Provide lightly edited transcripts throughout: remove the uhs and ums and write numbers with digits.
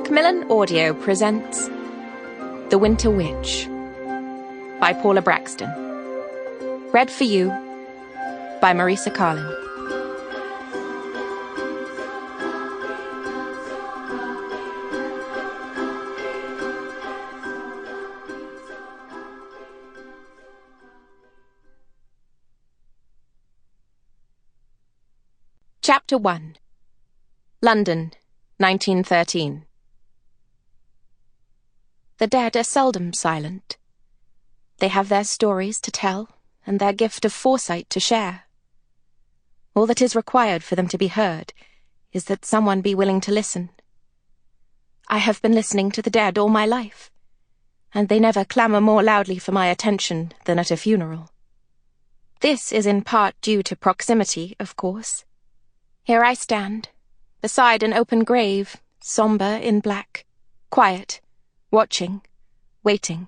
Macmillan Audio presents The Winter Witch by Paula Brackston. Read for you by Marisa, Calin. Chapter 1. London, 1913. The dead are seldom silent. They have their stories to tell and their gift of foresight to share. All that is required for them to be heard is that someone be willing to listen. I have been listening to the dead all my life, and they never clamour more loudly for my attention than at a funeral. This is in part due to proximity, of course. Here I stand, beside an open grave, sombre in black, quiet, watching, waiting,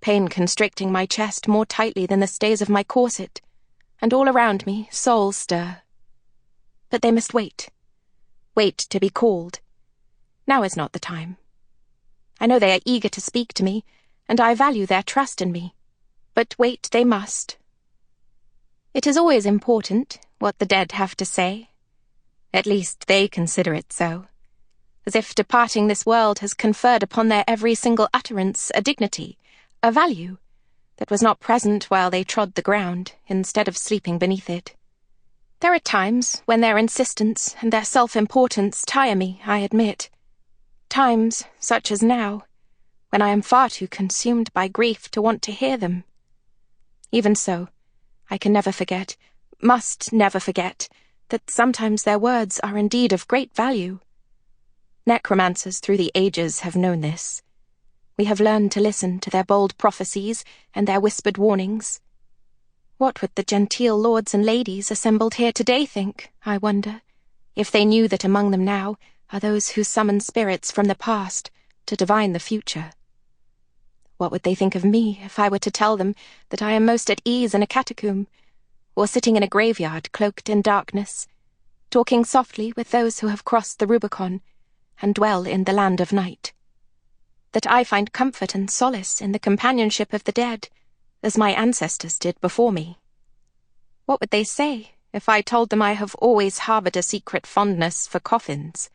pain constricting my chest more tightly than the stays of my corset, and all around me souls stir. But they must wait to be called. Now is not the time. I know they are eager to speak to me, and I value their trust in me, but wait they must. It is always important what the dead have to say. At least they consider it so, as if departing this world has conferred upon their every single utterance a dignity, a value, that was not present while they trod the ground, instead of sleeping beneath it. There are times when their insistence and their self-importance tire me, I admit. Times, such as now, when I am far too consumed by grief to want to hear them. Even so, I can never forget, must never forget, that sometimes their words are indeed of great value. Necromancers through the ages have known this. We have learned to listen to their bold prophecies and their whispered warnings. What would the genteel lords and ladies assembled here today think, I wonder, if they knew that among them now are those who summon spirits from the past to divine the future? What would they think of me if I were to tell them that I am most at ease in a catacomb, or sitting in a graveyard cloaked in darkness, talking softly with those who have crossed the Rubicon and dwell in the land of night? That I find comfort and solace in the companionship of the dead, as my ancestors did before me? What would they say if I told them I have always harboured a secret fondness for coffins?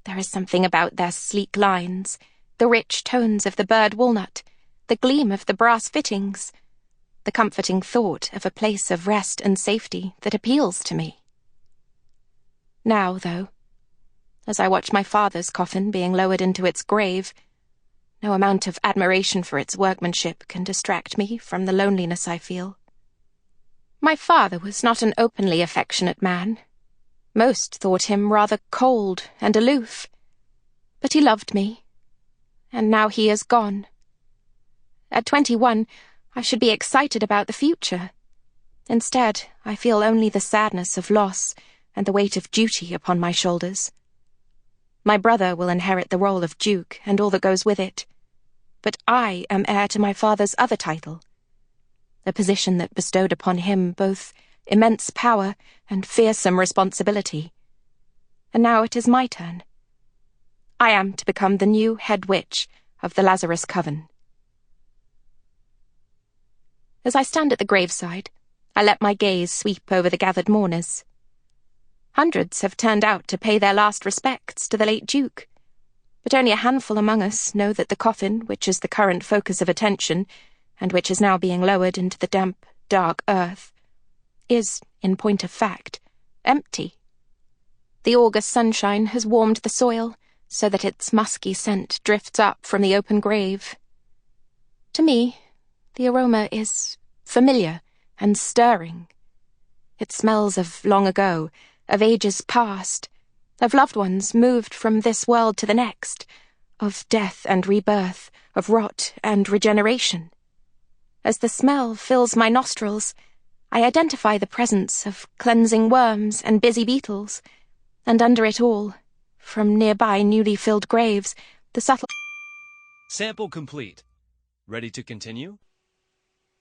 There is something about their sleek lines, the rich tones of the bird walnut, the gleam of the brass fittings, the comforting thought of a place of rest and safety that appeals to me. Now, though, as I watch my father's coffin being lowered into its grave, no amount of admiration for its workmanship can distract me from the loneliness I feel. My father was not an openly affectionate man. Most thought him rather cold and aloof. But he loved me, and now he is gone. At 21, I should be excited about the future. Instead, I feel only the sadness of loss and the weight of duty upon my shoulders. My brother will inherit the role of Duke and all that goes with it, but I am heir to my father's other title, a position that bestowed upon him both immense power and fearsome responsibility. And now it is my turn. I am to become the new head witch of the Lazarus Coven. As I stand at the graveside, I let my gaze sweep over the gathered mourners. Hundreds have turned out to pay their last respects to the late Duke, but only a handful among us know that the coffin, which is the current focus of attention, and which is now being lowered into the damp, dark earth, is, in point of fact, empty. The August sunshine has warmed the soil, so that its musky scent drifts up from the open grave. To me, the aroma is familiar and stirring. It smells of long ago, of ages past, of loved ones moved from this world to the next, of death and rebirth, of rot and regeneration. As the smell fills my nostrils, I identify the presence of cleansing worms and busy beetles, and under it all, from nearby newly filled graves, the subtle... Sample complete. Ready to continue?